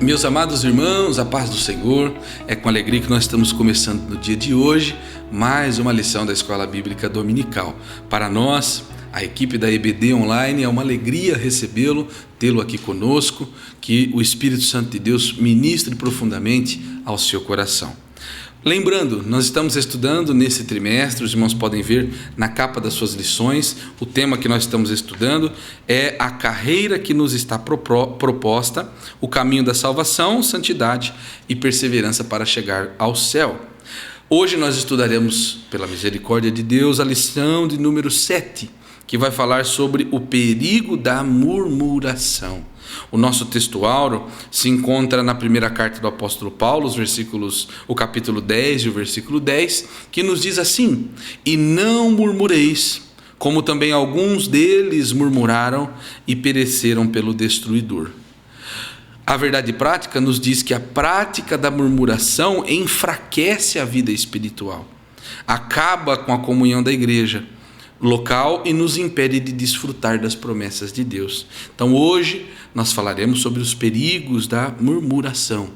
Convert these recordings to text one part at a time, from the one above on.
Meus amados irmãos, a paz do Senhor, é com alegria que nós estamos começando no dia de hoje mais uma lição da Escola Bíblica Dominical. Para nós, a equipe da EBD Online, é uma alegria recebê-lo, tê-lo aqui conosco, que o Espírito Santo de Deus ministre profundamente ao seu coração. Lembrando, nós estamos estudando nesse trimestre, os irmãos podem ver na capa das suas lições, o tema que nós estamos estudando é a carreira que nos está proposta, o caminho da salvação, santidade e perseverança para chegar ao céu. Hoje nós estudaremos, pela misericórdia de Deus, a lição de número 7, que vai falar sobre o perigo da murmuração. O nosso textuário se encontra na primeira carta do apóstolo Paulo, o capítulo 10 e o versículo 10, que nos diz assim: "E não murmureis, como também alguns deles murmuraram e pereceram pelo destruidor." A verdade prática nos diz que a prática da murmuração enfraquece a vida espiritual, acaba com a comunhão da igreja local e nos impede de desfrutar das promessas de Deus. Então hoje nós falaremos sobre os perigos da murmuração.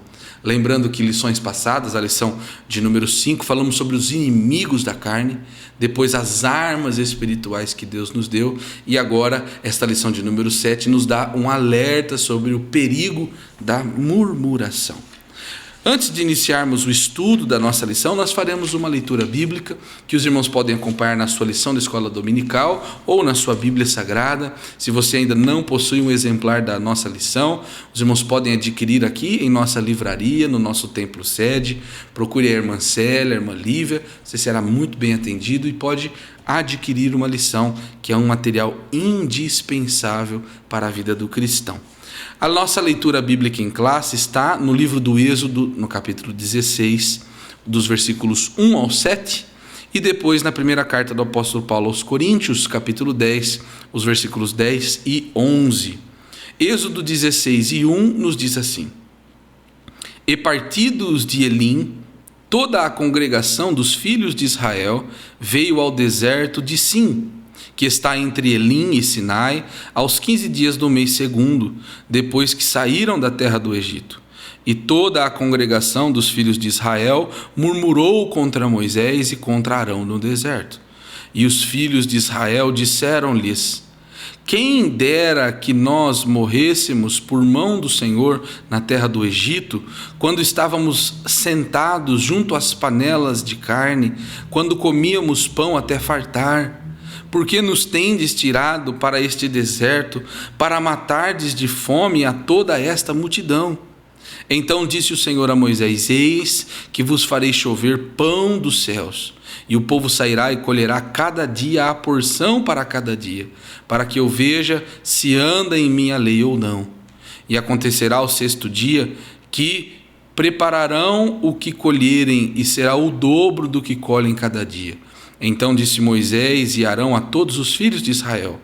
Lembrando que lições passadas, a lição de número 5, falamos sobre os inimigos da carne, depois as armas espirituais que Deus nos deu, e agora esta lição de número 7 nos dá um alerta sobre o perigo da murmuração. Antes de iniciarmos o estudo da nossa lição, nós faremos uma leitura bíblica que os irmãos podem acompanhar na sua lição da escola dominical ou na sua Bíblia Sagrada. Se você ainda não possui um exemplar da nossa lição, os irmãos podem adquirir aqui em nossa livraria, no nosso templo sede. Procure a irmã Célia, a irmã Lívia, você será muito bem atendido e pode adquirir uma lição que é um material indispensável para a vida do cristão. A nossa leitura bíblica em classe está no livro do Êxodo, no capítulo 16, dos versículos 1 ao 7, e depois na primeira carta do apóstolo Paulo aos Coríntios, capítulo 10, os versículos 10 e 11. Êxodo 16 e 1 nos diz assim: "E partidos de Elim, toda a congregação dos filhos de Israel veio ao deserto de Sim, que está entre Elim e Sinai, aos 15 dias do mês segundo, depois que saíram da terra do Egito. E toda a congregação dos filhos de Israel murmurou contra Moisés e contra Arão no deserto. E os filhos de Israel disseram-lhes: Quem dera que nós morrêssemos por mão do Senhor na terra do Egito, quando estávamos sentados junto às panelas de carne, quando comíamos pão até fartar. Por que nos tendes tirado para este deserto, para matardes de fome a toda esta multidão? Então disse o Senhor a Moisés: Eis que vos farei chover pão dos céus, e o povo sairá e colherá cada dia a porção para cada dia, para que eu veja se anda em minha lei ou não. E acontecerá ao sexto dia que prepararão o que colherem, e será o dobro do que colhem cada dia. Então disse Moisés e Arão a todos os filhos de Israel: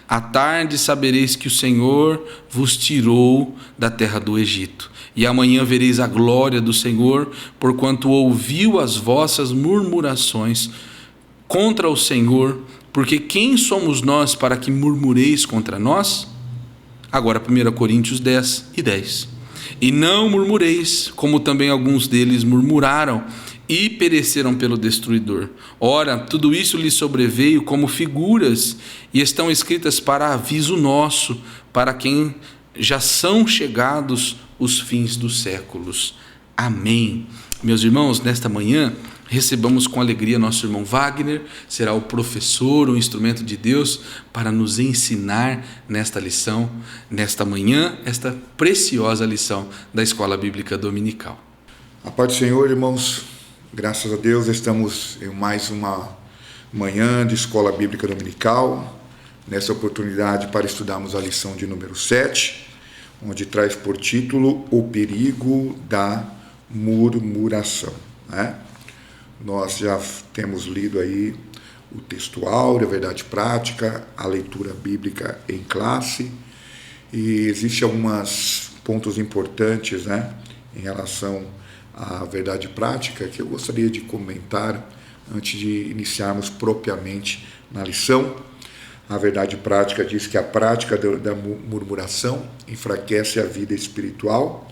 À tarde sabereis que o Senhor vos tirou da terra do Egito, e amanhã vereis a glória do Senhor, porquanto ouviu as vossas murmurações contra o Senhor, porque quem somos nós para que murmureis contra nós? Agora 1 Coríntios 10 e 10. E não murmureis, como também alguns deles murmuraram, e pereceram pelo destruidor. Ora, tudo isso lhes sobreveio como figuras, e estão escritas para aviso nosso, para quem já são chegados os fins dos séculos. Amém. Meus irmãos, nesta manhã, recebamos com alegria nosso irmão Wagner, será o professor, o instrumento de Deus, para nos ensinar nesta lição, nesta manhã, esta preciosa lição da Escola Bíblica Dominical. A paz do Senhor, irmãos. Graças a Deus, estamos em mais uma manhã de Escola Bíblica Dominical, nessa oportunidade para estudarmos a lição de número 7, onde traz por título o perigo da murmuração. Nós já temos lido aí o textual, a verdade prática, a leitura bíblica em classe, e existem alguns pontos importantes em relação a verdade prática que eu gostaria de comentar antes de iniciarmos propriamente na lição. A verdade prática diz que a prática da murmuração enfraquece a vida espiritual,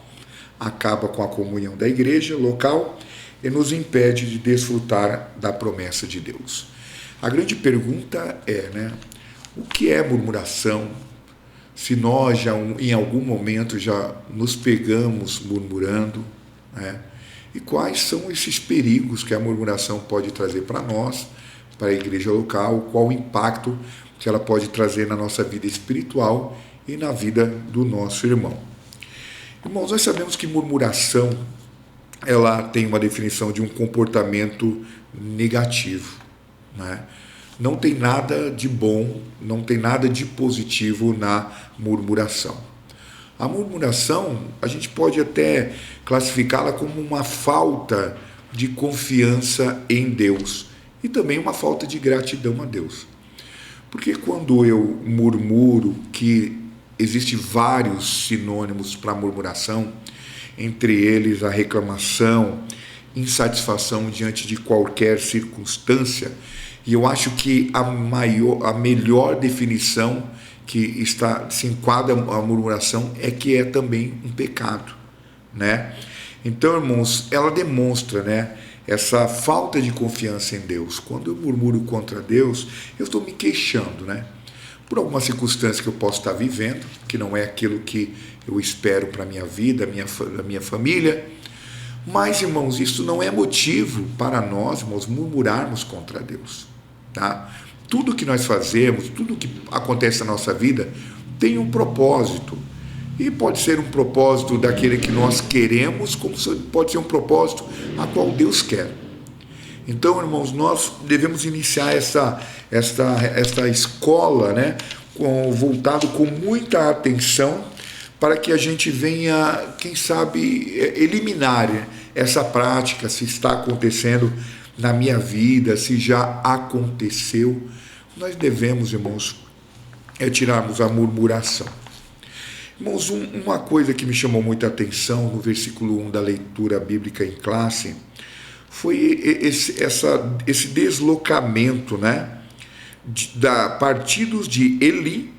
acaba com a comunhão da igreja local e nos impede de desfrutar da promessa de Deus. A grande pergunta é, o que é murmuração? Se nós já em algum momento já nos pegamos murmurando, e quais são esses perigos que a murmuração pode trazer para nós, para a igreja local, qual o impacto que ela pode trazer na nossa vida espiritual e na vida do nosso irmão. Irmãos, nós sabemos que murmuração, ela tem uma definição de um comportamento negativo, Não tem nada de bom, não tem nada de positivo na murmuração. A murmuração, a gente pode até classificá-la como uma falta de confiança em Deus e também uma falta de gratidão a Deus. Porque quando eu murmuro, que existem vários sinônimos para murmuração, entre eles a reclamação, insatisfação diante de qualquer circunstância, e eu acho que a melhor definição que se enquadra a murmuração é que é também um pecado, Então, irmãos, ela demonstra, essa falta de confiança em Deus. Quando eu murmuro contra Deus, eu estou me queixando, por alguma circunstância que eu posso estar vivendo, que não é aquilo que eu espero para a minha vida, a minha família. Mas, irmãos, isso não é motivo para nós, irmãos, murmurarmos contra Deus, Tudo que nós fazemos, tudo que acontece na nossa vida tem um propósito. E pode ser um propósito daquele que nós queremos, como pode ser um propósito a qual Deus quer. Então, irmãos, nós devemos iniciar esta escola, voltado com muita atenção, para que a gente venha, quem sabe, eliminar essa prática, se está acontecendo na minha vida, se já aconteceu. Nós devemos, irmãos, tirarmos a murmuração. Irmãos, uma coisa que me chamou muita atenção no versículo 1 da leitura bíblica em classe foi esse deslocamento, da partidos de Eli,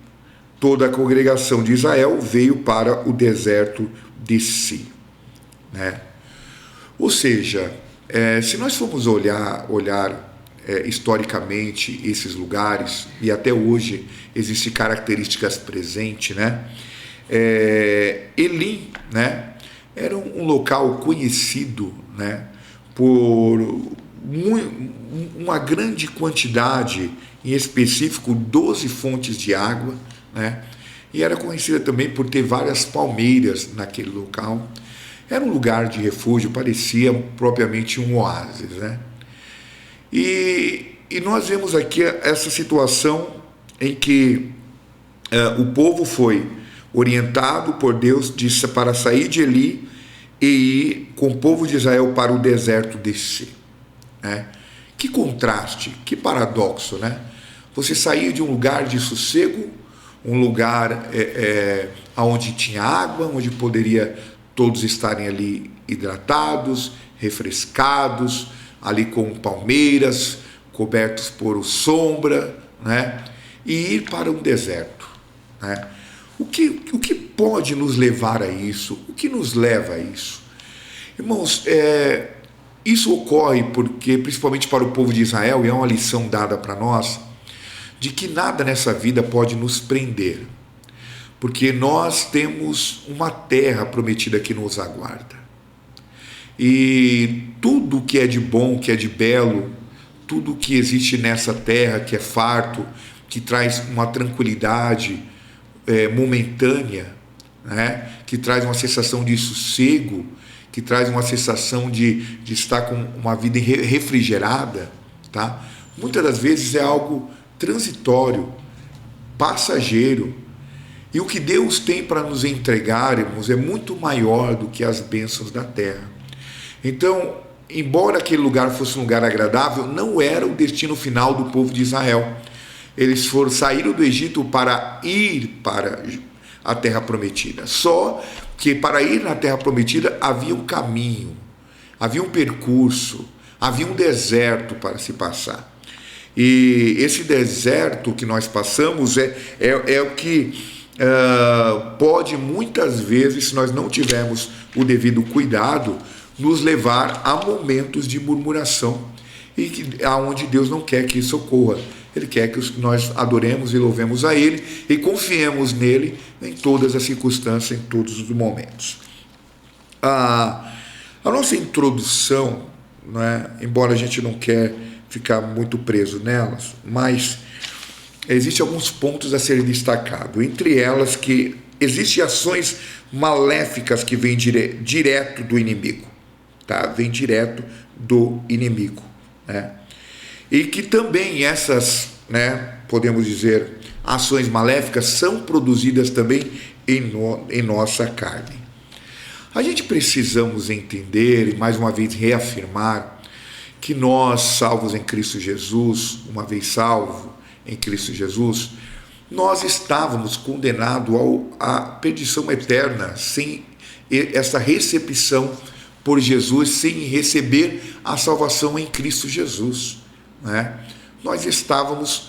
toda a congregação de Israel veio para o deserto de Si. Ou seja, se nós formos olhar historicamente esses lugares, e até hoje existem características presentes, Elim, era um local conhecido, por uma grande quantidade, em específico 12 fontes de água, e era conhecida também por ter várias palmeiras naquele local. Era um lugar de refúgio, parecia propriamente um oásis, E nós vemos aqui essa situação em que o povo foi orientado por Deus para sair de Eli e ir com o povo de Israel para o deserto de Si. Que contraste, que paradoxo, Você sair de um lugar de sossego, um lugar onde tinha água, onde poderia todos estarem ali hidratados, refrescados, ali com palmeiras, cobertos por sombra, e ir para um deserto. O que pode nos levar a isso? O que nos leva a isso? Irmãos, isso ocorre porque, principalmente para o povo de Israel, e é uma lição dada para nós, de que nada nessa vida pode nos prender, porque nós temos uma terra prometida que nos aguarda. E tudo que é de bom, que é de belo, tudo que existe nessa terra, que é farto, que traz uma tranquilidade momentânea, que traz uma sensação de sossego, que traz uma sensação de estar com uma vida refrigerada, muitas das vezes é algo transitório, passageiro. E o que Deus tem para nos entregar, irmãos, é muito maior do que as bênçãos da terra. Então, embora aquele lugar fosse um lugar agradável, não era o destino final do povo de Israel. Eles saíram do Egito para ir para a terra prometida. Só que para ir na terra prometida havia um caminho, havia um percurso, havia um deserto para se passar. E esse deserto que nós passamos é o que pode muitas vezes, se nós não tivermos o devido cuidado, nos levar a momentos de murmuração, e aonde Deus não quer que isso ocorra. Ele quer que nós adoremos e louvemos a Ele e confiemos nele em todas as circunstâncias, em todos os momentos. A nossa introdução, né, embora a gente não quer ficar muito preso nelas, mas existem alguns pontos a serem destacados. Entre elas, que existem ações maléficas que vêm direto do inimigo, tá? Vem direto do inimigo, né? E que também essas, né, podemos dizer, ações maléficas são produzidas também em nossa carne. A gente precisamos entender e mais uma vez reafirmar que nós, salvos em Cristo Jesus, uma vez salvo em Cristo Jesus, nós estávamos condenados à perdição eterna sem essa recepção por Jesus, sem receber a salvação em Cristo Jesus, né? Nós estávamos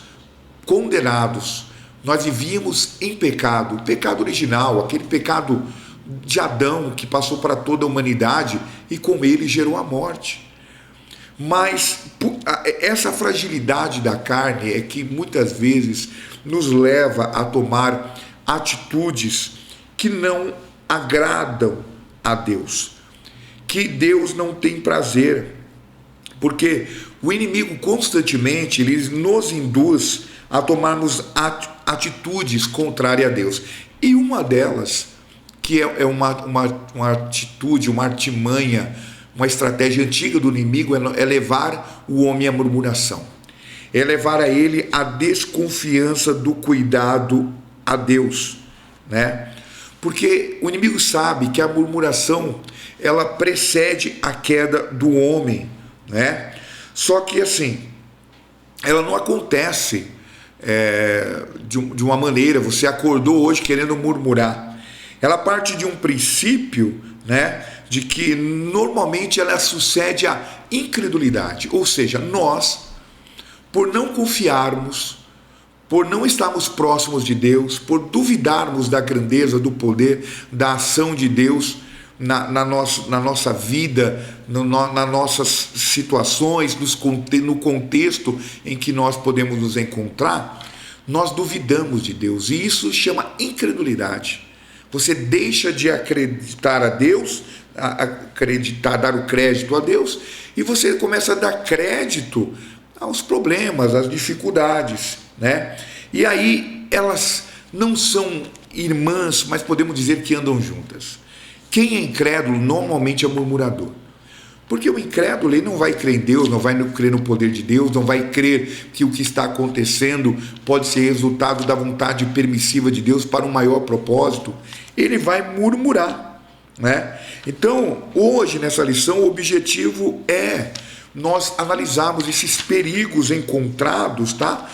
condenados, nós vivíamos em pecado, o pecado original, aquele pecado de Adão que passou para toda a humanidade e com ele gerou a morte. Mas essa fragilidade da carne é que muitas vezes nos leva a tomar atitudes que não agradam a Deus, que Deus não tem prazer, porque o inimigo constantemente ele nos induz a tomarmos atitudes contrárias a Deus. E uma delas, que é uma atitude, uma artimanha, uma estratégia antiga do inimigo, é levar o homem à murmuração, é levar a ele a desconfiança do cuidado a Deus, né? Porque o inimigo sabe que a murmuração ela precede a queda do homem, né? Só que assim, ela não acontece de uma maneira, você acordou hoje querendo murmurar. Ela parte de um princípio, né, de que normalmente ela sucede à incredulidade, ou seja, nós, por não confiarmos, por não estarmos próximos de Deus, por duvidarmos da grandeza, do poder, da ação de Deus na nossa vida, nas nossas situações, no contexto em que nós podemos nos encontrar, nós duvidamos de Deus, e isso chama incredulidade. Você deixa de acreditar a Deus, dar o crédito a Deus, e você começa a dar crédito aos problemas, às dificuldades, né? E aí elas não são irmãs, mas podemos dizer que andam juntas. Quem é incrédulo normalmente é murmurador, porque o incrédulo ele não vai crer em Deus, não vai crer no poder de Deus, não vai crer que o que está acontecendo pode ser resultado da vontade permissiva de Deus para um maior propósito. Ele vai murmurar, né? Então, hoje nessa lição, o objetivo é nós analisarmos esses perigos encontrados, tá?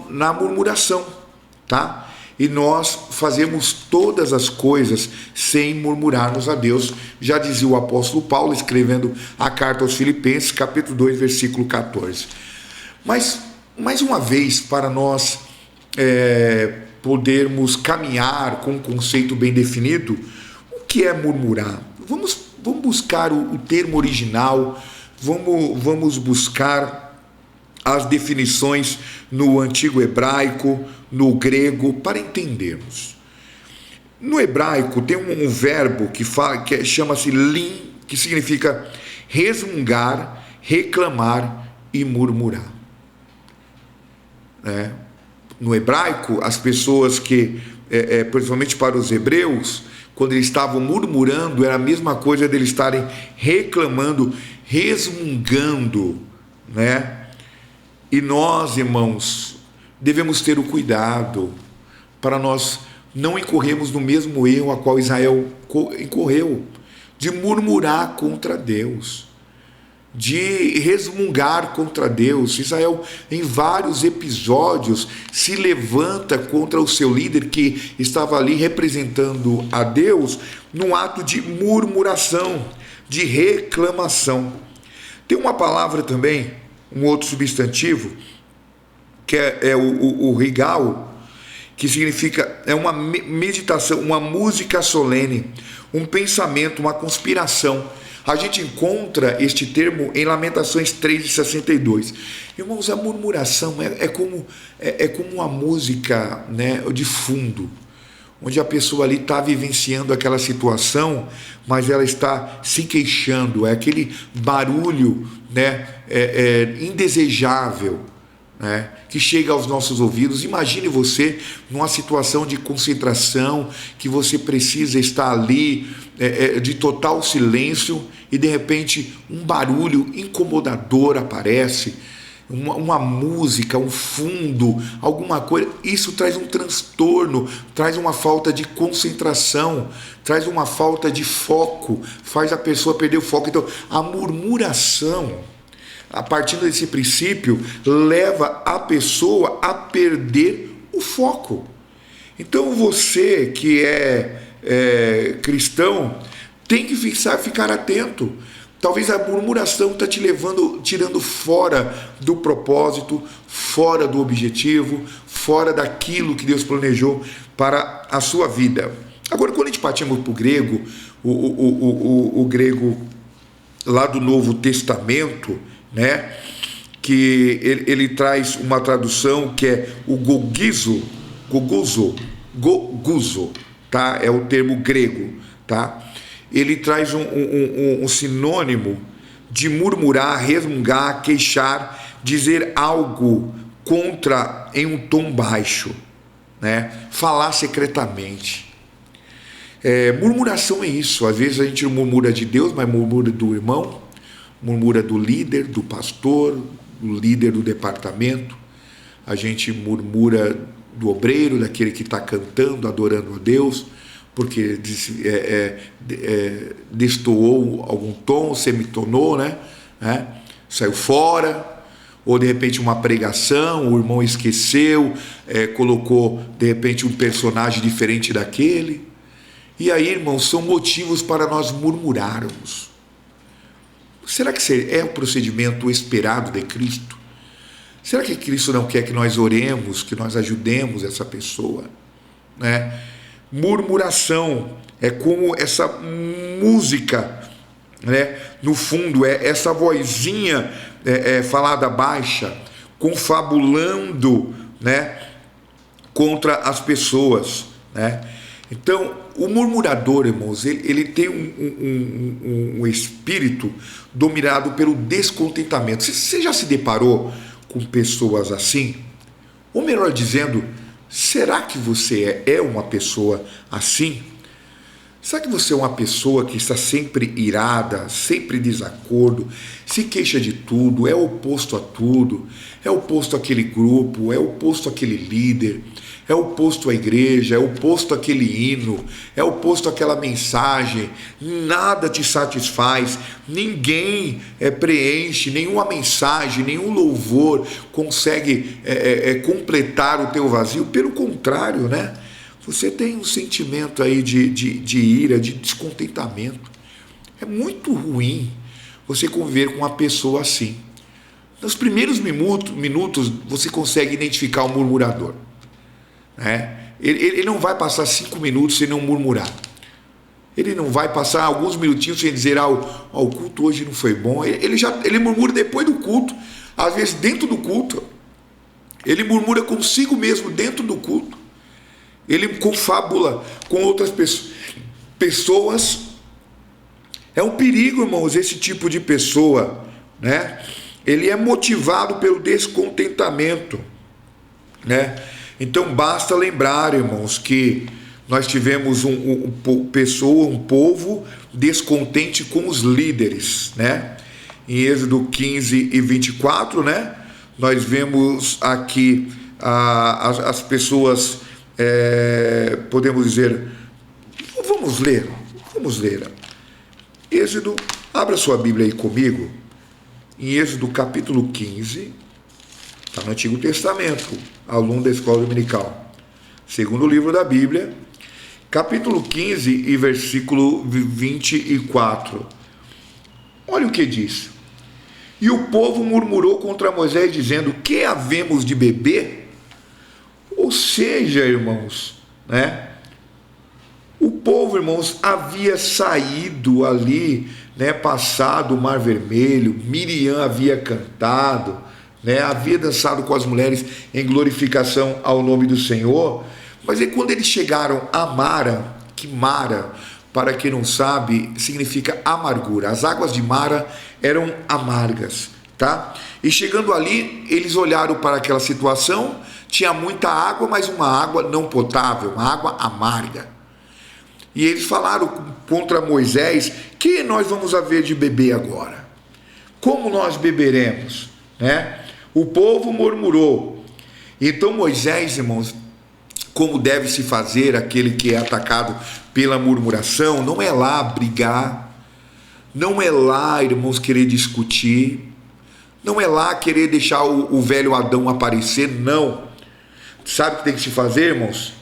Na murmuração, tá? E nós fazemos todas as coisas sem murmurarmos a Deus. Já dizia o apóstolo Paulo, escrevendo a carta aos Filipenses, capítulo 2, versículo 14. Mas, mais uma vez, para nós podermos caminhar com um conceito bem definido, o que é murmurar? Vamos buscar o termo original, vamos buscar as definições no antigo hebraico, no grego, para entendermos. No hebraico tem um verbo que chama-se lim, que significa resmungar, reclamar e murmurar. No hebraico, as pessoas que, principalmente para os hebreus, quando eles estavam murmurando, era a mesma coisa deles estarem reclamando, resmungando, né? E nós, irmãos, devemos ter o cuidado para nós não incorrermos no mesmo erro a qual Israel incorreu, de murmurar contra Deus, de resmungar contra Deus. Israel, em vários episódios, se levanta contra o seu líder que estava ali representando a Deus num ato de murmuração, de reclamação. Tem uma palavra também, um outro substantivo, que é o rigal, que significa, é uma meditação, uma música solene, um pensamento, uma conspiração. A gente encontra este termo em Lamentações 3:62. Irmãos, a murmuração é como uma música, né, de fundo, onde a pessoa ali está vivenciando aquela situação, mas ela está se queixando, é aquele barulho, né, indesejável, né, que chega aos nossos ouvidos. Imagine você numa situação de concentração, que você precisa estar ali de total silêncio, e de repente um barulho incomodador aparece, uma música, um fundo, alguma coisa. Isso traz um transtorno, traz uma falta de concentração, traz uma falta de foco, faz a pessoa perder o foco. Então, a murmuração, a partir desse princípio, leva a pessoa a perder o foco. Então, você que é cristão, tem que ficar atento. Talvez a murmuração está te tirando fora do propósito, fora do objetivo, fora daquilo que Deus planejou para a sua vida. Agora, quando a gente partimos para o grego, o grego lá do Novo Testamento, né, que ele traz uma tradução que é o goguzo, tá? É o termo grego, tá? Ele traz um sinônimo de murmurar, resmungar, queixar, dizer algo contra em um tom baixo, né? Falar secretamente. Murmuração é isso. Às vezes a gente não murmura de Deus, mas murmura do irmão, murmura do líder, do pastor, do líder do departamento. A gente murmura do obreiro, daquele que está cantando, adorando a Deus, porque destoou algum tom, semitonou, né? Saiu fora, ou de repente uma pregação, o irmão esqueceu, colocou de repente um personagem diferente daquele. E aí, irmãos, são motivos para nós murmurarmos. Será que é o procedimento esperado de Cristo? Será que Cristo não quer que nós oremos, que nós ajudemos essa pessoa, né? Murmuração é como essa música, né, no fundo, essa vozinha falada baixa, confabulando, né, contra as pessoas, né? Então, o murmurador, irmãos, ele tem um espírito dominado pelo descontentamento. Você já se deparou com pessoas assim? Ou melhor dizendo, será que você é uma pessoa assim? Será que você é uma pessoa que está sempre irada, sempre em desacordo, se queixa de tudo, é oposto a tudo, é oposto àquele grupo, é oposto àquele líder, é oposto à igreja, é oposto àquele hino, é oposto àquela mensagem, nada te satisfaz, ninguém preenche, nenhuma mensagem, nenhum louvor consegue completar o teu vazio? Pelo contrário, né? Você tem um sentimento aí de ira, de descontentamento. É muito ruim você conviver com uma pessoa assim. Nos primeiros minutos você consegue identificar o murmurador, né? Ele não vai passar 5 minutos sem não murmurar. Ele não vai passar alguns minutinhos sem dizer, o culto hoje não foi bom. Ele murmura depois do culto, às vezes dentro do culto. Ele murmura consigo mesmo dentro do culto. Ele confabula com outras pessoas. É um perigo, irmãos, esse tipo de pessoa, né? Ele é motivado pelo descontentamento, né? Então basta lembrar, irmãos, que nós tivemos um povo descontente com os líderes, né? Em Êxodo 15:24, né? Nós vemos aqui as pessoas, podemos dizer, vamos ler. Êxodo, abra sua Bíblia aí comigo, em Êxodo capítulo 15, está no Antigo Testamento, aluno da escola dominical, segundo livro da Bíblia, capítulo 15 e versículo 24. Olha o que diz: e o povo murmurou contra Moisés, dizendo, que havemos de beber? Ou seja, irmãos, né? O povo, irmãos, havia saído ali, né, passado o Mar Vermelho, Miriam havia cantado, né, havia dançado com as mulheres em glorificação ao nome do Senhor, mas aí quando eles chegaram a Mara, que Mara, para quem não sabe, significa amargura, as águas de Mara eram amargas, tá? E chegando ali, eles olharam para aquela situação, tinha muita água, mas uma água não potável, uma água amarga. E eles falaram contra Moisés: que nós vamos haver de beber agora? Como nós beberemos? Né? O povo murmurou. Então Moisés, irmãos, como deve se fazer aquele que é atacado pela murmuração, não é lá brigar, não é lá, irmãos, querer discutir, não é lá querer deixar o velho Adão aparecer, não. Sabe o que tem que se fazer, irmãos?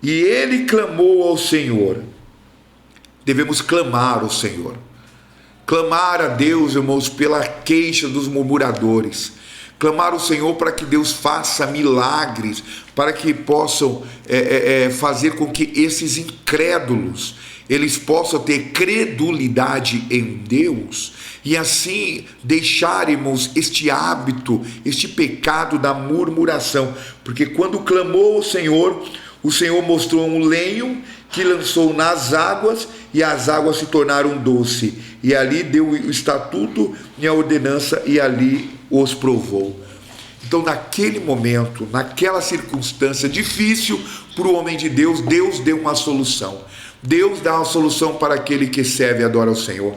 E ele clamou ao Senhor. Devemos clamar ao Senhor. Clamar a Deus, irmãos, pela queixa dos murmuradores. Clamar ao Senhor para que Deus faça milagres, para que possam fazer com que esses incrédulos, eles possam ter credulidade em Deus e assim deixar, irmãos, este hábito, este pecado da murmuração. Porque quando clamou ao Senhor, o Senhor mostrou um lenho que lançou nas águas e as águas se tornaram doce. E ali deu o estatuto e a ordenança e ali os provou. Então, naquele momento, naquela circunstância difícil para o homem de Deus, Deus deu uma solução. Deus dá uma solução para aquele que serve e adora ao Senhor.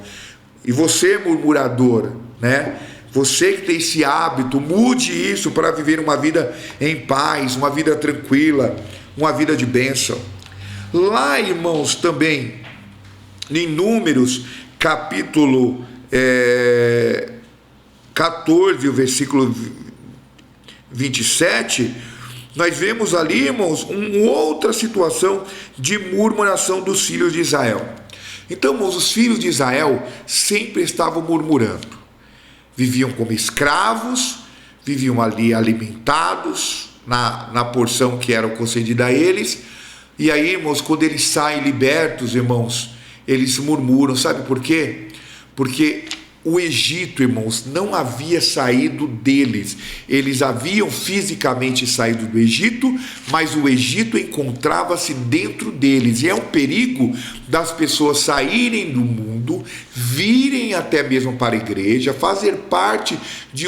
E você, murmurador, né? Você que tem esse hábito, mude isso para viver uma vida em paz, uma vida tranquila, uma vida de bênção. Lá, irmãos, também, em Números, capítulo 14, o versículo 27, nós vemos ali, irmãos, uma outra situação de murmuração dos filhos de Israel. Então, irmãos, os filhos de Israel sempre estavam murmurando. Viviam como escravos, viviam ali alimentados na porção que era concedida a eles. E aí, irmãos, quando eles saem libertos, irmãos, eles murmuram. Sabe por quê? Porque o Egito, irmãos, não havia saído deles. Eles haviam fisicamente saído do Egito, mas o Egito encontrava-se dentro deles. E é um perigo das pessoas saírem do mundo, virem até mesmo para a igreja, fazer parte de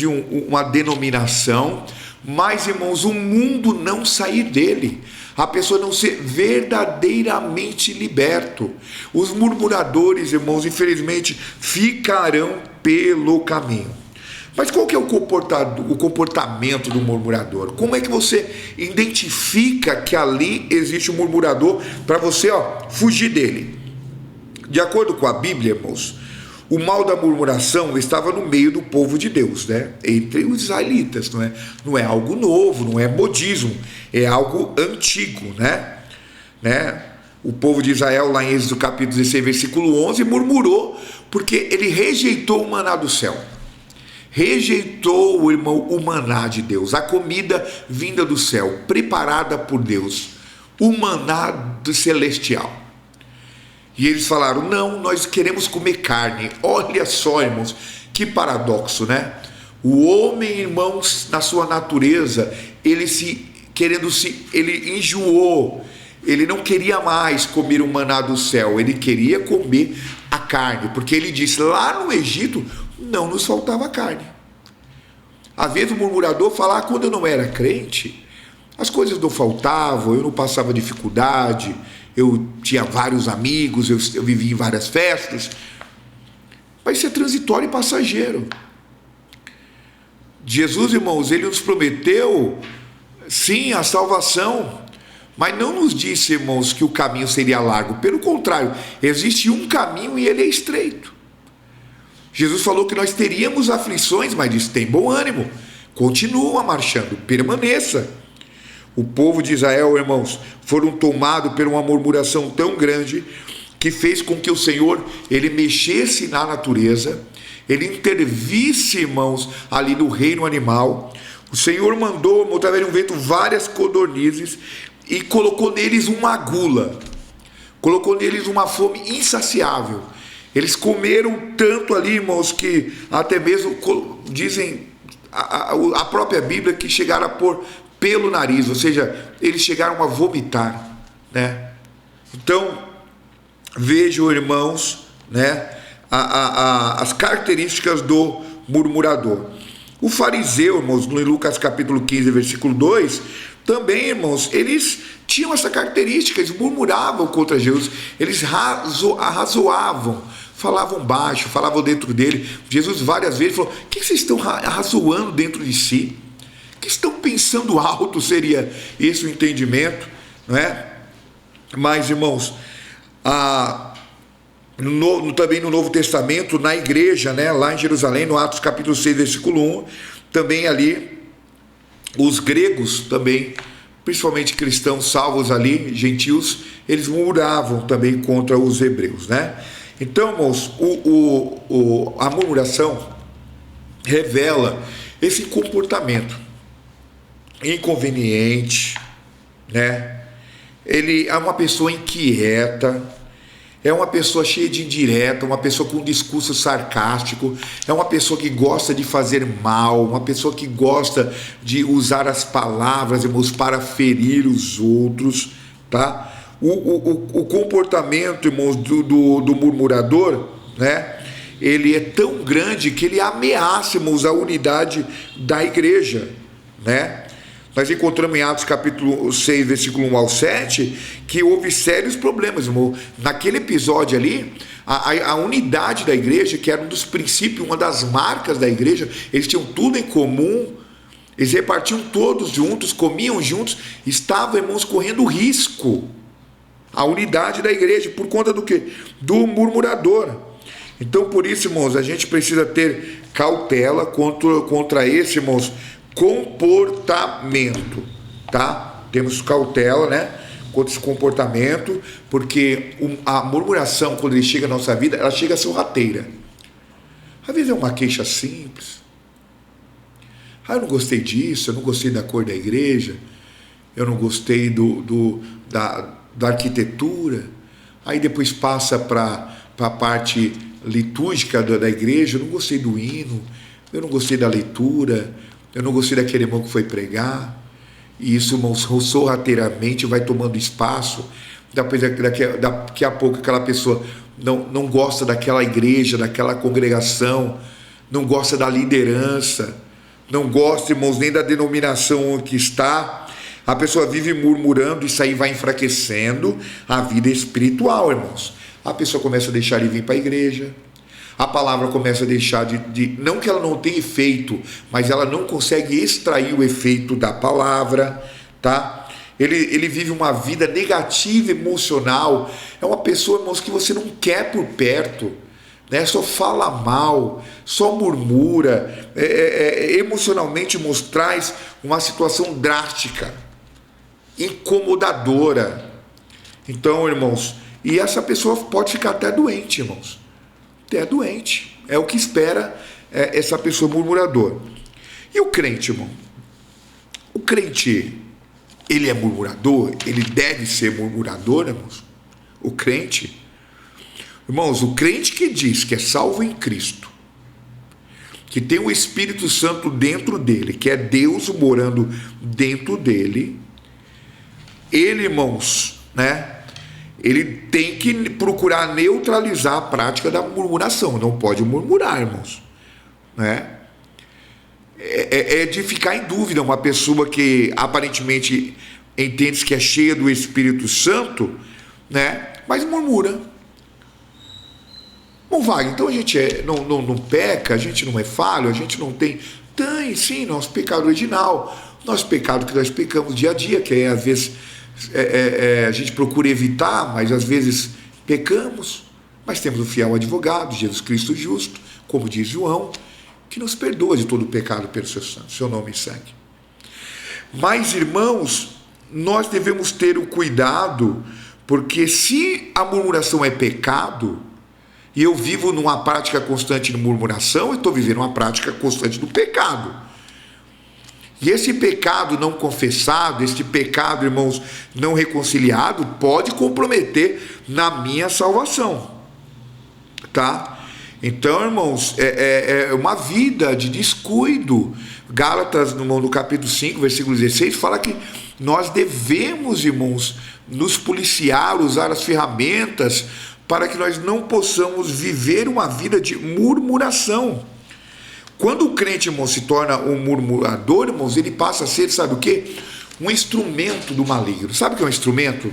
uma denominação, mas, irmãos, o mundo não sair dele, a pessoa não ser verdadeiramente liberto. Os murmuradores, irmãos, infelizmente, ficarão pelo caminho. Mas qual que é o comportamento do murmurador? Como é que você identifica que ali existe um murmurador para você fugir dele? De acordo com a Bíblia, irmãos, o mal da murmuração estava no meio do povo de Deus, né? Entre os israelitas, não é algo novo, não é modismo, é algo antigo, né? O povo de Israel, lá em Êxodo capítulo 16, versículo 11, murmurou porque ele rejeitou o maná do céu. Rejeitou, irmão, o maná de Deus, a comida vinda do céu, preparada por Deus, o maná celestial. E eles falaram: não, nós queremos comer carne. Olha só, irmãos, que paradoxo, né? O homem, irmãos, na sua natureza, ele enjoou. Ele não queria mais comer o maná do céu, ele queria comer a carne, porque ele disse: lá no Egito não nos faltava carne. Às vezes o murmurador fala: quando eu não era crente, as coisas não faltavam, eu não passava dificuldade, eu tinha vários amigos, eu vivia em várias festas. Mas isso é transitório e passageiro. Jesus, irmãos, ele nos prometeu, sim, a salvação, mas não nos disse, irmãos, que o caminho seria largo. Pelo contrário, existe um caminho e ele é estreito. Jesus falou que nós teríamos aflições, mas disse: tem bom ânimo, continua marchando, permaneça. O povo de Israel, irmãos, foram tomados por uma murmuração tão grande que fez com que o Senhor, ele mexesse na natureza, ele intervisse, irmãos, ali no reino animal. O Senhor mandou, através de um vento, várias codornizes e colocou neles uma gula, colocou neles uma fome insaciável. Eles comeram tanto ali, irmãos, que até mesmo dizem a própria Bíblia que chegaram a pôr pelo nariz, ou seja, eles chegaram a vomitar, né? Então, vejam, irmãos, né, as características do murmurador. O fariseu, irmãos, no Lucas capítulo 15, versículo 2, também, irmãos, eles tinham essa característica, eles murmuravam contra Jesus, eles arrazoavam, falavam baixo, falavam dentro dele. Jesus várias vezes falou: o que vocês estão arrazoando dentro de si? O que estão pensando alto? Seria esse o entendimento, não é? Mas, irmãos, também no Novo Testamento, na igreja, né, lá em Jerusalém, no Atos capítulo 6, versículo 1, também ali, os gregos também, principalmente cristãos salvos ali, gentios, eles murmuravam também contra os hebreus, né? Então, irmãos, a murmuração revela esse comportamento inconveniente, né? Ele é uma pessoa inquieta, é uma pessoa cheia de indireta, uma pessoa com um discurso sarcástico, é uma pessoa que gosta de fazer mal, uma pessoa que gosta de usar as palavras, irmãos, para ferir os outros, tá? O comportamento, irmãos, do murmurador, né? Ele é tão grande que ele ameaça, irmãos, a unidade da igreja, né? Nós encontramos em Atos capítulo 6, versículo 1 ao 7, que houve sérios problemas, irmão. Naquele episódio ali, a unidade da igreja, que era um dos princípios, uma das marcas da igreja, eles tinham tudo em comum, eles repartiam todos juntos, comiam juntos, estavam, irmãos, correndo risco. A unidade da igreja, por conta do quê? Do murmurador. Então, por isso, irmãos, a gente precisa ter cautela contra esse, irmãos, comportamento, tá? Temos cautela, né, contra esse comportamento, porque a murmuração, quando ele chega na nossa vida, ela chega sorrateira. Às vezes é uma queixa simples. Eu não gostei disso, eu não gostei da cor da igreja, eu não gostei da arquitetura. Aí depois passa para a parte litúrgica da igreja, eu não gostei do hino, eu não gostei da leitura, eu não gostei daquele irmão que foi pregar. E isso, irmãos, sorrateiramente vai tomando espaço. Daqui a pouco aquela pessoa não gosta daquela igreja, daquela congregação, não gosta da liderança, não gosta, irmãos, nem da denominação que está. A pessoa vive murmurando, isso aí vai enfraquecendo a vida espiritual, irmãos. A pessoa começa a deixar de vir para a igreja, a palavra começa a deixar não que ela não tenha efeito, mas ela não consegue extrair o efeito da palavra, tá? Ele vive uma vida negativa, emocional. É uma pessoa, irmãos, que você não quer por perto, né? Só fala mal, só murmura, emocionalmente traz uma situação drástica, incomodadora. Então, irmãos, e essa pessoa pode ficar até doente, irmãos. Até doente. É o que espera essa pessoa murmuradora. E o crente, irmão? O crente, ele é murmurador? Ele deve ser murmurador, irmãos? O crente? Irmãos, o crente que diz que é salvo em Cristo, que tem o Espírito Santo dentro dele, que é Deus morando dentro dele, ele, irmãos, né? Ele tem que procurar neutralizar a prática da murmuração. Não pode murmurar, irmãos, né? É de ficar em dúvida uma pessoa que aparentemente entende que é cheia do Espírito Santo, né? Mas murmura. Não vai. Então a gente não peca, a gente não é falho, a gente não tem. Tem sim nosso pecado original, nosso pecado que nós pecamos dia a dia, que às vezes a gente procura evitar, mas às vezes pecamos. Mas temos um fiel advogado, Jesus Cristo justo, como diz João, que nos perdoa de todo o pecado pelo seu sangue, seu nome e sangue. Mas, irmãos, nós devemos ter o cuidado, porque se a murmuração é pecado, e eu vivo numa prática constante de murmuração, eu estou vivendo uma prática constante do pecado. E esse pecado não confessado, este pecado, irmãos, não reconciliado, pode comprometer na minha salvação, tá? Então, irmãos, é uma vida de descuido. Gálatas, no capítulo 5, versículo 16, fala que nós devemos, irmãos, nos policiar, usar as ferramentas para que nós não possamos viver uma vida de murmuração. Quando o crente, irmão, se torna um murmurador, irmãos, ele passa a ser, sabe o quê? Um instrumento do maligno. Sabe o que é um instrumento?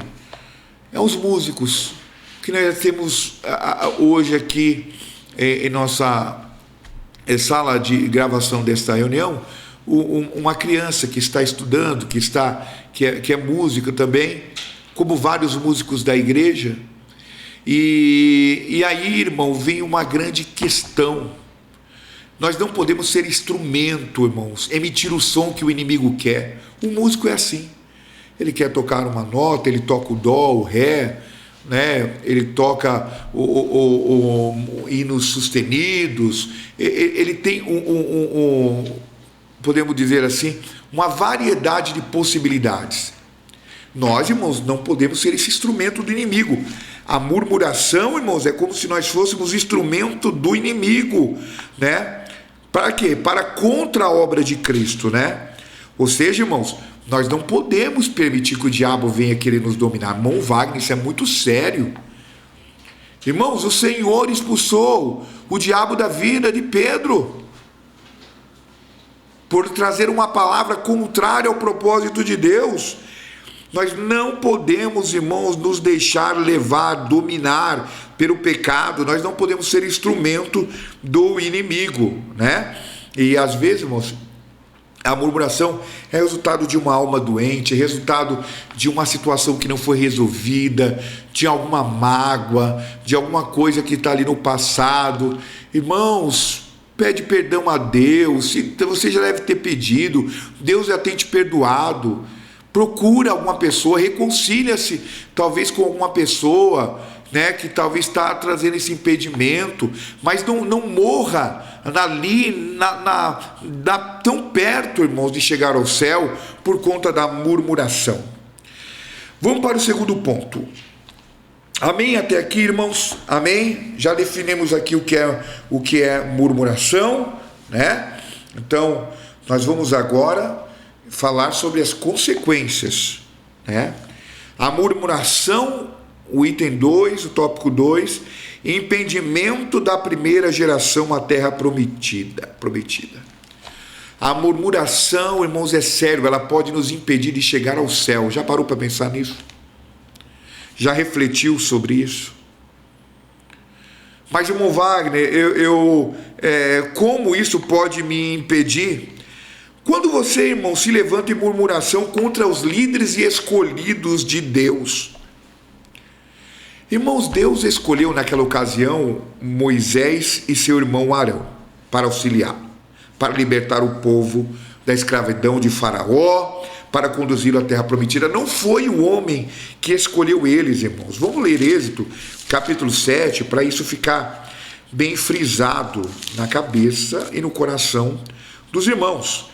É os músicos que nós temos hoje aqui em nossa sala de gravação desta reunião, uma criança que está estudando, que é música também, como vários músicos da igreja. E aí, irmão, vem uma grande questão. Nós não podemos ser instrumento, irmãos, emitir o som que o inimigo quer. O músico é assim. Ele quer tocar uma nota, ele toca o dó, o ré, né? Ele toca hinos sustenidos. Ele tem podemos dizer assim, uma variedade de possibilidades. Nós, irmãos, não podemos ser esse instrumento do inimigo. A murmuração, irmãos, é como se nós fôssemos instrumento do inimigo, né? Para quê? Para contra a obra de Cristo, né? Ou seja, irmãos, nós não podemos permitir que o diabo venha querer nos dominar. Irmão Wagner, isso é muito sério. Irmãos, o Senhor expulsou o diabo da vida de Pedro por trazer uma palavra contrária ao propósito de Deus. Nós não podemos, irmãos, nos deixar levar, dominar pelo pecado. Nós não podemos ser instrumento do inimigo, né? E às vezes, irmãos, a murmuração é resultado de uma alma doente, é resultado de uma situação que não foi resolvida, de alguma mágoa, de alguma coisa que está ali no passado. Irmãos, pede perdão a Deus. Você já deve ter pedido, Deus já tem te perdoado. Procura alguma pessoa, reconcilia-se talvez com alguma pessoa, né, que talvez está trazendo esse impedimento, mas não morra ali, tão perto, irmãos, de chegar ao céu por conta da murmuração. Vamos para o segundo ponto. Amém até aqui, irmãos? Amém? Já definimos aqui o que é murmuração, né? Então, nós vamos agora falar sobre as consequências, né? A murmuração, o item 2, o tópico 2, impedimento da primeira geração à terra prometida. A murmuração, irmãos, é sério, ela pode nos impedir de chegar ao céu. Já parou para pensar nisso? Já refletiu sobre isso? Mas, irmão Wagner, como isso pode me impedir? Quando você, irmão, se levanta em murmuração contra os líderes e escolhidos de Deus. Irmãos, Deus escolheu naquela ocasião Moisés e seu irmão Arão para auxiliar, para libertar o povo da escravidão de Faraó, para conduzi-lo à terra prometida. Não foi o homem que escolheu eles, irmãos. Vamos ler Êxodo, capítulo 7, para isso ficar bem frisado na cabeça e no coração dos irmãos.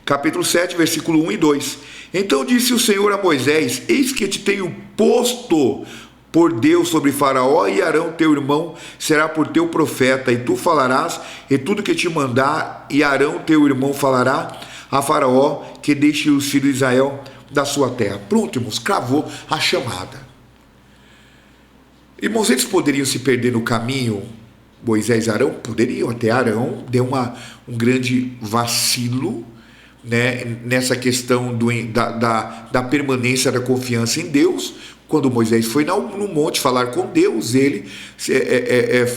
Capítulo 7, versículo 1 e 2. Então disse o Senhor a Moisés: eis que te tenho posto por Deus sobre Faraó, e Arão teu irmão será por teu profeta, e tu falarás, e tudo que te mandar, e Arão teu irmão falará a Faraó, que deixe os filhos de Israel da sua terra. Pronto, irmãos, cravou a chamada. Irmãos, eles poderiam se perder no caminho, Moisés e Arão? Poderiam, até Arão deu um grande vacilo, né, nessa questão da permanência da confiança em Deus. Quando Moisés foi no monte falar com Deus, ele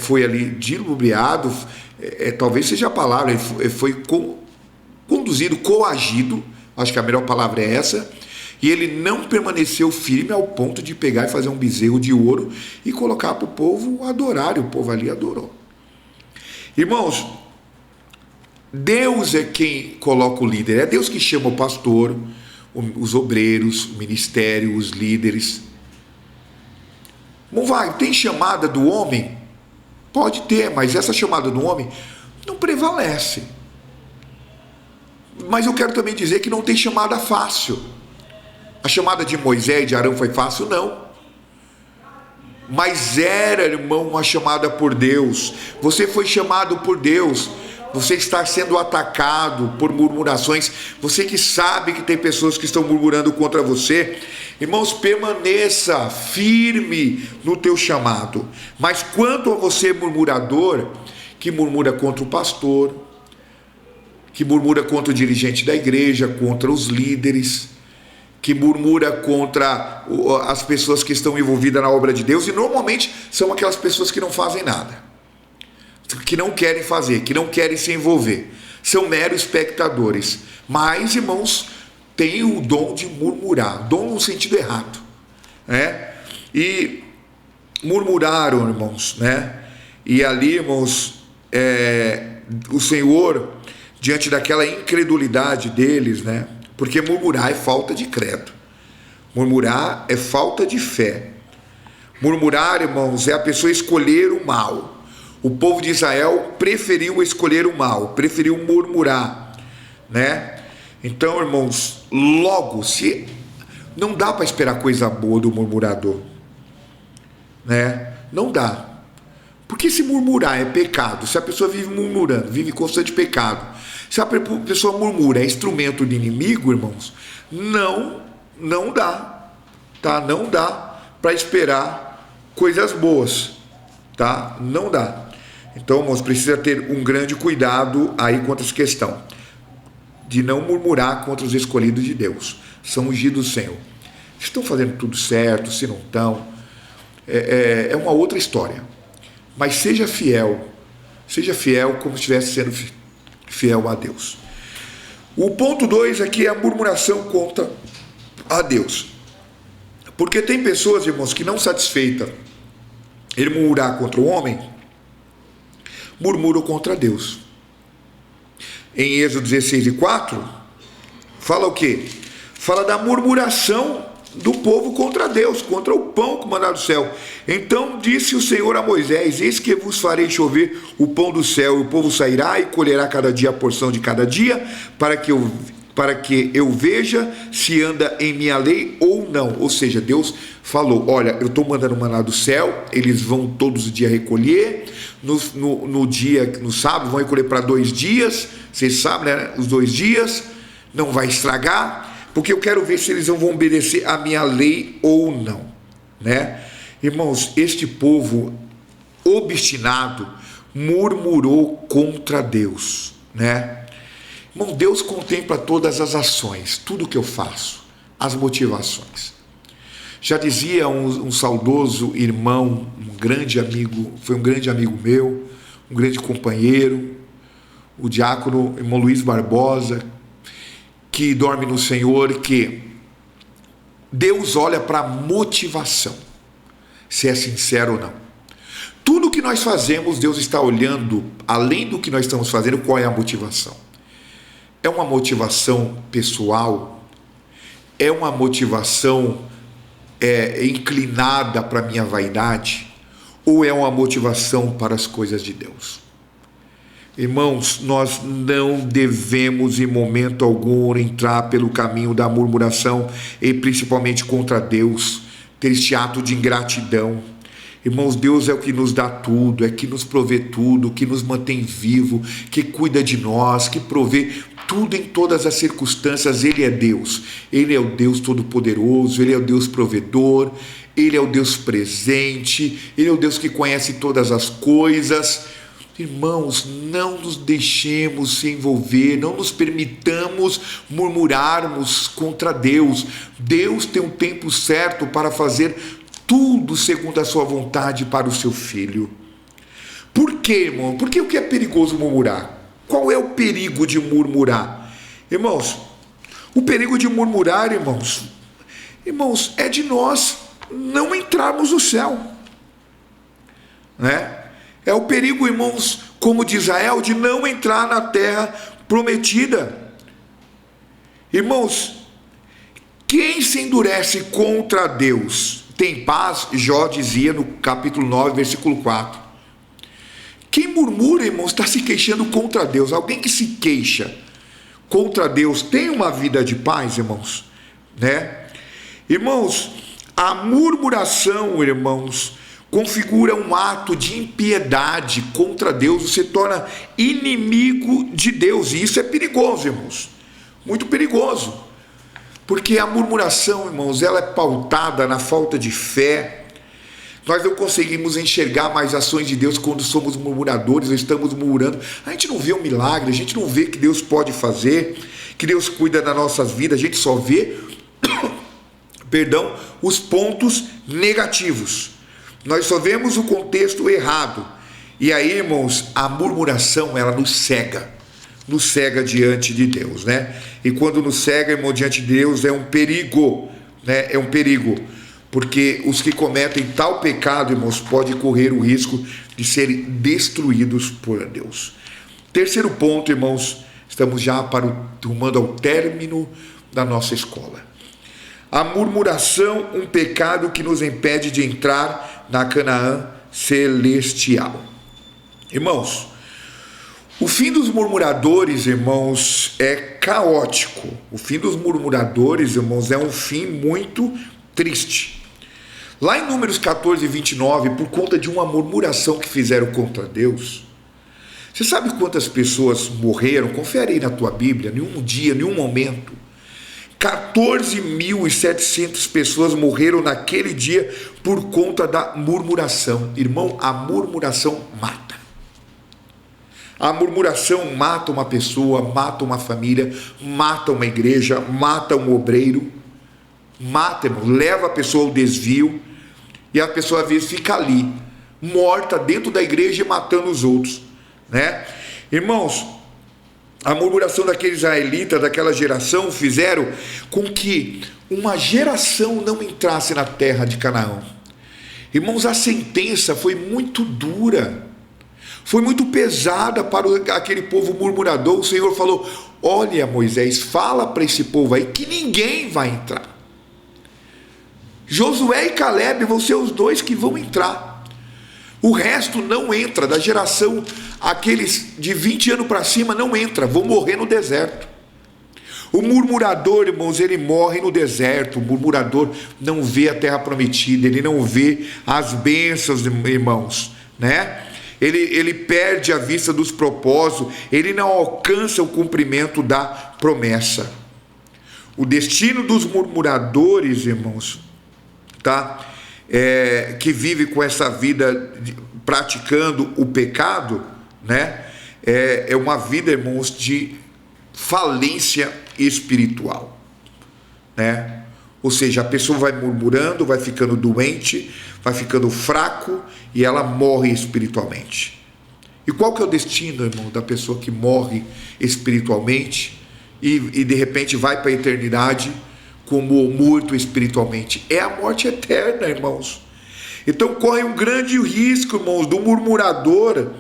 foi ali diluviado, talvez seja a palavra, ele foi conduzido, coagido, acho que a melhor palavra é essa, e ele não permaneceu firme ao ponto de pegar e fazer um bezerro de ouro e colocar para o povo adorar, e o povo ali adorou. Irmãos, Deus é quem coloca o líder, é Deus que chama o pastor, os obreiros, o ministério, os líderes. Não vai, tem chamada do homem? Pode ter, mas essa chamada do homem não prevalece. Mas eu quero também dizer que não tem chamada fácil. A chamada de Moisés e de Arão foi fácil? Não. Mas era, irmão, uma chamada por Deus. Você foi chamado por Deus. Você está sendo atacado por murmurações. Você que sabe que tem pessoas que estão murmurando contra você. Irmãos, permaneça firme no teu chamado. Mas quanto a você, murmurador, que murmura contra o pastor, que murmura contra o dirigente da igreja, contra os líderes, que murmura contra as pessoas que estão envolvidas na obra de Deus, e normalmente são aquelas pessoas que não fazem nada, que não querem fazer, que não querem se envolver, são meros espectadores. Mas, irmãos, tem o dom de murmurar, dom no sentido errado, né? E murmuraram, irmãos, né? E ali, irmãos, o Senhor, diante daquela incredulidade deles, né? Porque murmurar é falta de credo, murmurar é falta de fé. Murmurar, irmãos, é a pessoa escolher o mal. O povo de Israel preferiu escolher o mal, preferiu murmurar, né? Então, irmãos, logo, se não dá para esperar coisa boa do murmurador, né? Não dá. Porque se murmurar é pecado, se a pessoa vive murmurando, vive constante pecado, se a pessoa murmura é instrumento do inimigo, irmãos, não dá, tá? Não dá para esperar coisas boas, tá? Não dá. Então, irmãos, precisa ter um grande cuidado aí quanto a essa questão de não murmurar contra os escolhidos de Deus. São ungidos do Senhor. Estão fazendo tudo certo, se não estão, é uma outra história. Mas seja fiel como se estivesse sendo fiel a Deus. O ponto 2 aqui é a murmuração contra a Deus. Porque tem pessoas, irmãos, que não satisfeitas ele murmurar contra o homem, murmuram contra Deus. Em Êxodo 16:4, fala o quê? Fala da murmuração do povo contra Deus, contra o pão que mandaram do céu. Então disse o Senhor a Moisés: eis que vos farei chover o pão do céu, e o povo sairá e colherá cada dia a porção de cada dia, para que eu veja se anda em minha lei ou não. Ou seja, Deus falou: olha, eu estou mandando maná do céu, eles vão todos os dias recolher, no sábado vão recolher para 2 dias, vocês sabem, né? Os 2 dias, não vai estragar, porque eu quero ver se eles vão obedecer a minha lei ou não, né? Irmãos, este povo obstinado murmurou contra Deus, né? Irmão, Deus contempla todas as ações, tudo que eu faço, as motivações. Já dizia um saudoso irmão, um grande amigo, foi um grande amigo meu, um grande companheiro, o diácono irmão Luiz Barbosa, que dorme no Senhor, que Deus olha para a motivação, se é sincero ou não. Tudo que nós fazemos, Deus está olhando, além do que nós estamos fazendo, qual é a motivação. É uma motivação pessoal? É uma motivação inclinada para a minha vaidade? Ou é uma motivação para as coisas de Deus? Irmãos, nós não devemos em momento algum entrar pelo caminho da murmuração, e principalmente contra Deus, ter este ato de ingratidão. Irmãos, Deus é o que nos dá tudo, é que nos provê tudo, que nos mantém vivo, que cuida de nós, que provê tudo em todas as circunstâncias. Ele é Deus, Ele é o Deus Todo-Poderoso, Ele é o Deus provedor, Ele é o Deus presente, Ele é o Deus que conhece todas as coisas. Irmãos, não nos deixemos se envolver, não nos permitamos murmurarmos contra Deus. Deus tem um tempo certo para fazer tudo segundo a sua vontade para o seu filho. Por quê, irmão? Porque o que é perigoso murmurar? Qual é o perigo de murmurar? Irmãos, o perigo de murmurar, irmãos, é de nós não entrarmos no céu, né? É o perigo, irmãos, como de Israel, de não entrar na terra prometida. Irmãos, quem se endurece contra Deus tem paz, Jó dizia no capítulo 9, versículo 4. Quem murmura, irmãos, está se queixando contra Deus. Alguém que se queixa contra Deus tem uma vida de paz, irmãos, né? Irmãos, a murmuração, irmãos, configura um ato de impiedade contra Deus. Você torna inimigo de Deus, e isso é perigoso, irmãos, muito perigoso, porque a murmuração, irmãos, ela é pautada na falta de fé. Nós não conseguimos enxergar mais ações de Deus quando somos murmuradores, ou estamos murmurando. A gente não vê um milagre, a gente não vê que Deus pode fazer, que Deus cuida das nossas vidas, a gente só vê os pontos negativos. Nós só vemos o contexto errado. E aí, irmãos, a murmuração, ela nos cega diante de Deus, né? E quando nos cega, irmão, diante de Deus, é um perigo, né? É um perigo, porque os que cometem tal pecado, irmãos, podem correr o risco de serem destruídos por Deus. Terceiro ponto, irmãos, estamos já rumando ao término da nossa escola. A murmuração, um pecado que nos impede de entrar na Canaã celestial. Irmãos, o fim dos murmuradores, irmãos, é caótico. O fim dos murmuradores, irmãos, é um fim muito triste. Lá em Números 14, 29, por conta de uma murmuração que fizeram contra Deus, você sabe quantas pessoas morreram? Confere aí na tua Bíblia, nenhum dia, nenhum momento. 14.700 pessoas morreram naquele dia por conta da murmuração. Irmão, a murmuração mata. A murmuração mata uma pessoa, mata uma família, mata uma igreja, mata um obreiro, mata, irmão, leva a pessoa ao desvio, e a pessoa às vezes fica ali, morta dentro da igreja e matando os outros, né? Irmãos, a murmuração daqueles israelitas, daquela geração, fizeram com que uma geração não entrasse na terra de Canaã. Irmãos, a sentença foi muito dura, foi muito pesada para aquele povo murmurador. O Senhor falou: olha, Moisés, fala para esse povo aí que ninguém vai entrar. Josué e Caleb vão ser os dois que vão entrar. O resto não entra, da geração, aqueles de 20 anos para cima não entra, vão morrer no deserto. O murmurador, irmãos, ele morre no deserto. O murmurador não vê a terra prometida, ele não vê as bênçãos, irmãos, né? Ele perde a vista dos propósitos, ele não alcança o cumprimento da promessa. O destino dos murmuradores, irmãos, tá? Que vive com essa vida praticando o pecado, né? É uma vida, irmãos, de falência espiritual, né? Ou seja, a pessoa vai murmurando, vai ficando doente, vai ficando fraco e ela morre espiritualmente. E qual que é o destino, irmão, da pessoa que morre espiritualmente e de repente vai para a eternidade como morto espiritualmente? É a morte eterna, irmãos. Então corre um grande risco, irmãos, do murmurador,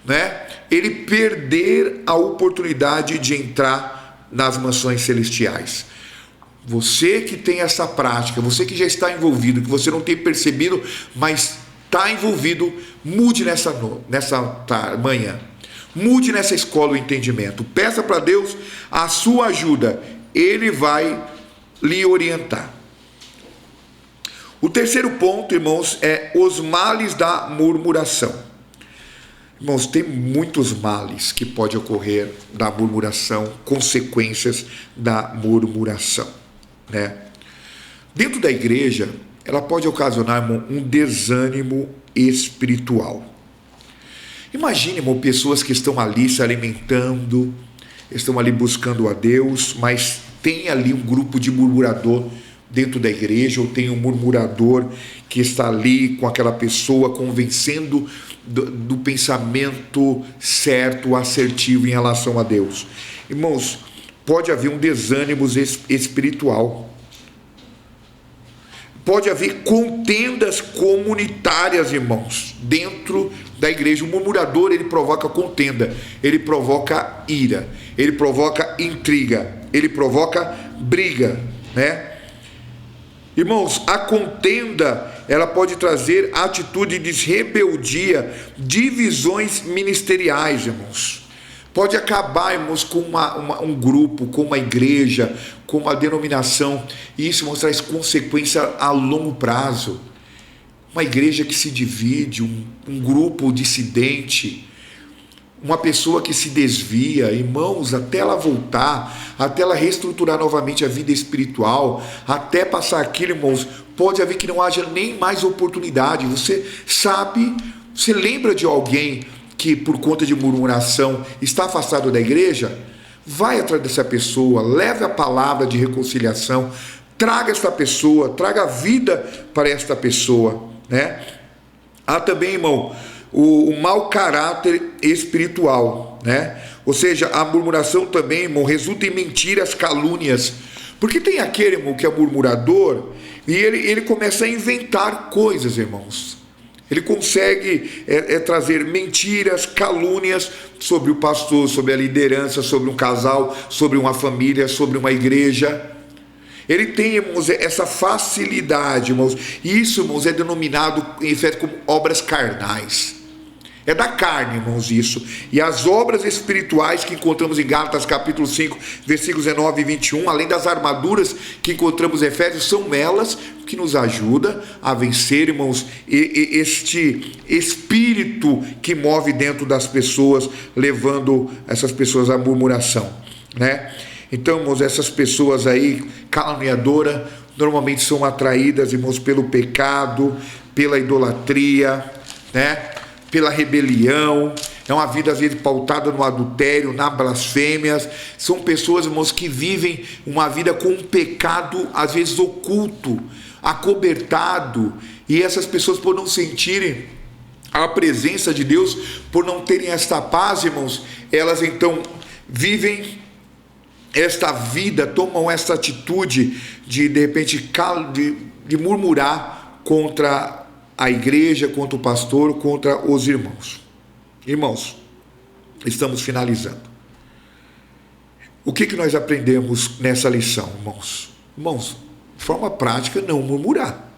né, ele perder a oportunidade de entrar nas mansões celestiais. Você que tem essa prática, você que já está envolvido, que você não tem percebido, mas está envolvido, mude nessa manhã, mude nessa escola o entendimento, peça para Deus a sua ajuda, Ele vai lhe orientar. O terceiro ponto, irmãos, é os males da murmuração. Irmãos, tem muitos males que podem ocorrer da murmuração, consequências da murmuração, né? Dentro da igreja, ela pode ocasionar, irmão, um desânimo espiritual. Imagine, irmão, pessoas que estão ali se alimentando, estão ali buscando a Deus, mas tem ali um grupo de murmurador dentro da igreja, ou tem um murmurador que está ali com aquela pessoa convencendo do pensamento certo, assertivo em relação a Deus. Irmãos, pode haver um desânimo espiritual. Pode haver contendas comunitárias, irmãos, dentro da igreja. O murmurador, ele provoca contenda, ele provoca ira, ele provoca intriga, ele provoca briga, né? Irmãos, a contenda, ela pode trazer atitude de rebeldia, divisões ministeriais, irmãos. pode acabar, irmãos, com um grupo, com uma igreja, com uma denominação, e isso, irmãos, traz consequência a longo prazo. Uma igreja que se divide, um grupo dissidente, uma pessoa que se desvia, irmãos, até ela voltar, até ela reestruturar novamente a vida espiritual, até passar aquilo, irmãos, pode haver que não haja nem mais oportunidade. Você sabe, você lembra de alguém que por conta de murmuração está afastado da igreja? Vai atrás dessa pessoa, leve a palavra de reconciliação, traga esta pessoa, traga vida para esta pessoa, né? Há também, irmão, o mau caráter espiritual, né? Ou seja, a murmuração também, irmão, resulta em mentiras, calúnias, porque tem aquele, irmão, que é murmurador e ele começa a inventar coisas, irmãos. Ele consegue trazer mentiras, calúnias sobre o pastor, sobre a liderança, sobre um casal, sobre uma família, sobre uma igreja. Ele tem, irmãos, essa facilidade, irmãos. E isso, irmãos, é denominado em efeito como obras carnais. É da carne, irmãos, isso. E as obras espirituais que encontramos em Gálatas capítulo 5, versículos 19 e 21, além das armaduras que encontramos em Efésios, são elas que nos ajudam a vencer, irmãos, este espírito que move dentro das pessoas, levando essas pessoas à murmuração, né? Então, irmãos, essas pessoas aí, caluniadoras, normalmente são atraídas, irmãos, pelo pecado, pela idolatria, né? Pela rebelião. É uma vida às vezes pautada no adultério, na blasfêmia. São pessoas, irmãos, que vivem uma vida com um pecado às vezes oculto, acobertado, e essas pessoas, por não sentirem a presença de Deus, por não terem esta paz, irmãos, elas então vivem esta vida, tomam esta atitude de repente de murmurar contra a igreja, contra o pastor, contra os irmãos. Irmãos, estamos finalizando. O que nós aprendemos nessa lição, irmãos? Irmãos, de forma prática, não murmurar.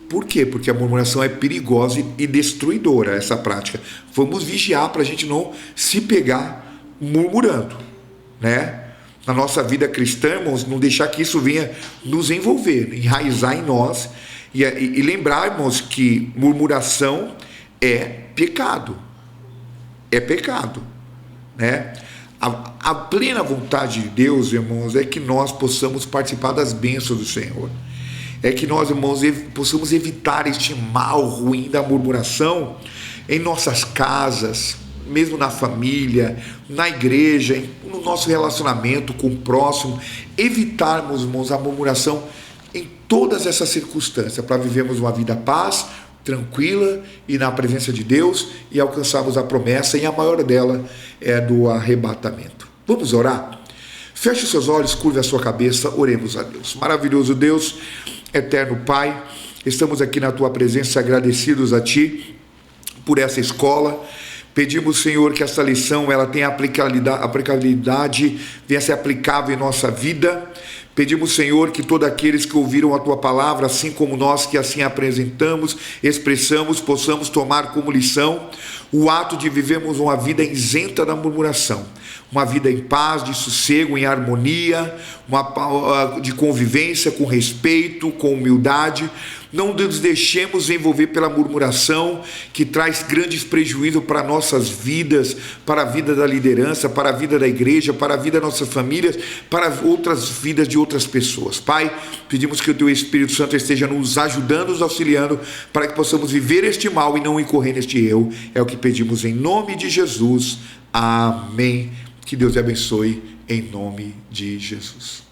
Por quê? Porque a murmuração é perigosa e destruidora, essa prática. Vamos vigiar para a gente não se pegar murmurando, né? Na nossa vida cristã, irmãos, não deixar que isso venha nos envolver, enraizar em nós. E lembrar, irmãos, que murmuração é pecado. É pecado, né? A plena vontade de Deus, irmãos, é que nós possamos participar das bênçãos do Senhor. É que nós, irmãos, possamos evitar este mal ruim da murmuração em nossas casas, mesmo na família, na igreja, no nosso relacionamento com o próximo. Evitarmos, irmãos, a murmuração em todas essas circunstâncias, para vivermos uma vida paz, tranquila e na presença de Deus, e alcançarmos a promessa, e a maior dela é do arrebatamento. Vamos orar? Feche os seus olhos, curve a sua cabeça, oremos a Deus. Maravilhoso Deus, eterno Pai, estamos aqui na Tua presença agradecidos a Ti por essa escola. Pedimos, Senhor, que essa lição ela tenha aplicabilidade, venha ser aplicável em nossa vida. Pedimos, Senhor, que todos aqueles que ouviram a Tua palavra, assim como nós que assim apresentamos, expressamos, possamos tomar como lição o ato de vivermos uma vida isenta da murmuração, uma vida em paz, de sossego, em harmonia, de convivência, com respeito, com humildade. Não nos deixemos envolver pela murmuração, que traz grandes prejuízos para nossas vidas, para a vida da liderança, para a vida da igreja, para a vida das nossas famílias, para outras vidas de outras pessoas. Pai, pedimos que o Teu Espírito Santo esteja nos ajudando, nos auxiliando, para que possamos viver este mal e não incorrer neste erro. É o que pedimos em nome de Jesus. Amém. Que Deus te abençoe em nome de Jesus.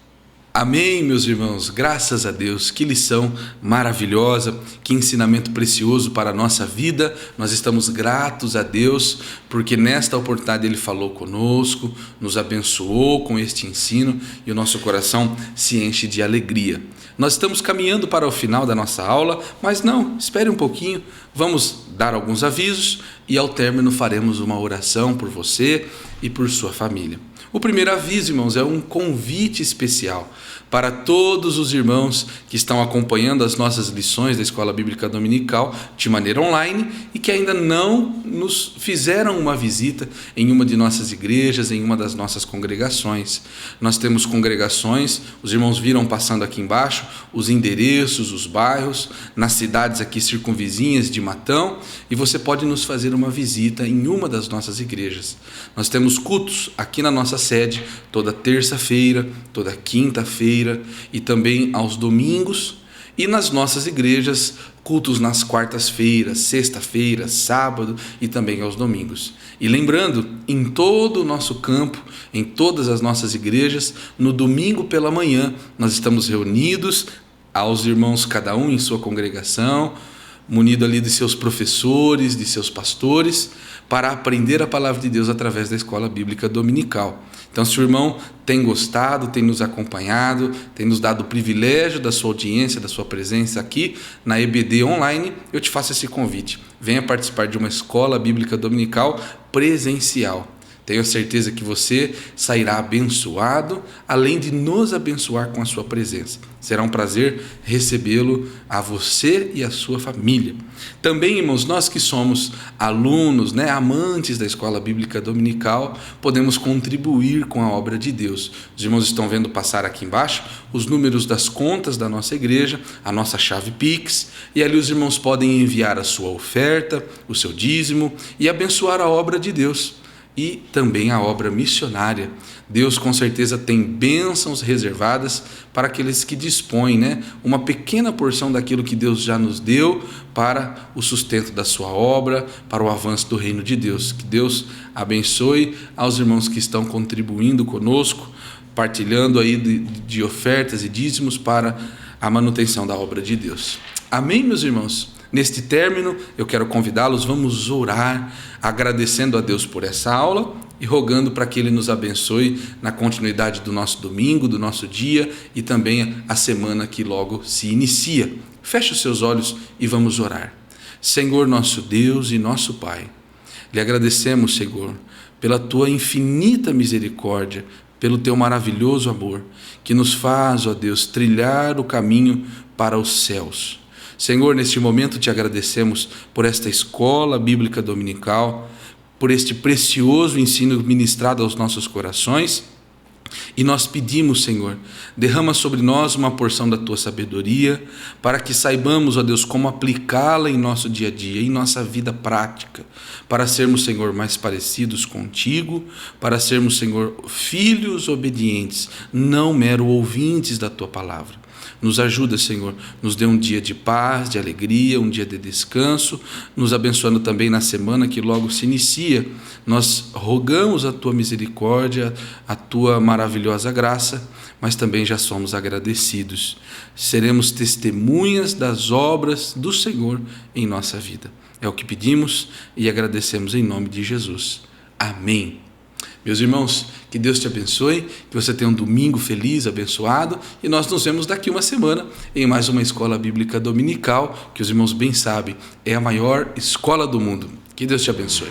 Amém, meus irmãos, graças a Deus, que lição maravilhosa, que ensinamento precioso para a nossa vida. Nós estamos gratos a Deus, porque nesta oportunidade Ele falou conosco, nos abençoou com este ensino e o nosso coração se enche de alegria. Nós estamos caminhando para o final da nossa aula, mas não, espere um pouquinho, vamos dar alguns avisos e ao término faremos uma oração por você e por sua família. O primeiro aviso, irmãos, é um convite especial para todos os irmãos que estão acompanhando as nossas lições da Escola Bíblica Dominical de maneira online e que ainda não nos fizeram uma visita em uma de nossas igrejas, em uma das nossas congregações. Nós temos congregações, os irmãos viram passando aqui embaixo os endereços, os bairros, nas cidades aqui circunvizinhas de Matão, e você pode nos fazer uma visita em uma das nossas igrejas. Nós temos cultos aqui na nossa sede toda terça-feira, toda quinta-feira e também aos domingos, e nas nossas igrejas cultos nas quartas-feiras, sexta-feira, sábado e também aos domingos. E lembrando, em todo o nosso campo, em todas as nossas igrejas, no domingo pela manhã, nós estamos reunidos, aos irmãos cada um em sua congregação, munido ali de seus professores, de seus pastores, para aprender a palavra de Deus através da Escola Bíblica Dominical. Então, se o irmão tem gostado, tem nos acompanhado, tem nos dado o privilégio da sua audiência, da sua presença aqui na EBD Online, eu te faço esse convite. Venha participar de uma Escola Bíblica Dominical presencial. Tenho certeza que você sairá abençoado, além de nos abençoar com a sua presença. Será um prazer recebê-lo a você e a sua família. Também, irmãos, nós que somos alunos, amantes da Escola Bíblica Dominical, podemos contribuir com a obra de Deus. Os irmãos estão vendo passar aqui embaixo os números das contas da nossa igreja, a nossa chave Pix, e ali os irmãos podem enviar a sua oferta, o seu dízimo e abençoar a obra de Deus. E também a obra missionária. Deus com certeza tem bênçãos reservadas para aqueles que dispõem, uma pequena porção daquilo que Deus já nos deu para o sustento da sua obra, para o avanço do reino de Deus. Que Deus abençoe aos irmãos que estão contribuindo conosco, partilhando aí de ofertas e dízimos para a manutenção da obra de Deus. Amém, meus irmãos? Neste término, eu quero convidá-los, vamos orar, agradecendo a Deus por essa aula e rogando para que Ele nos abençoe na continuidade do nosso domingo, do nosso dia e também a semana que logo se inicia. Feche os seus olhos e vamos orar. Senhor, nosso Deus e nosso Pai, lhe agradecemos, Senhor, pela Tua infinita misericórdia, pelo Teu maravilhoso amor, que nos faz, ó Deus, trilhar o caminho para os céus. Senhor, neste momento te agradecemos por esta Escola Bíblica Dominical, por este precioso ensino ministrado aos nossos corações, e nós pedimos, Senhor, derrama sobre nós uma porção da Tua sabedoria, para que saibamos, ó Deus, como aplicá-la em nosso dia a dia, em nossa vida prática, para sermos, Senhor, mais parecidos contigo, para sermos, Senhor, filhos obedientes, não mero ouvintes da Tua palavra. Nos ajuda, Senhor, nos dê um dia de paz, de alegria, um dia de descanso, nos abençoando também na semana que logo se inicia. Nós rogamos a Tua misericórdia, a Tua maravilhosa graça, mas também já somos agradecidos. Seremos testemunhas das obras do Senhor em nossa vida. É o que pedimos e agradecemos em nome de Jesus. Amém. Meus irmãos, que Deus te abençoe, que você tenha um domingo feliz, abençoado, e nós nos vemos daqui uma semana em mais uma Escola Bíblica Dominical, que os irmãos bem sabem, é a maior escola do mundo. Que Deus te abençoe.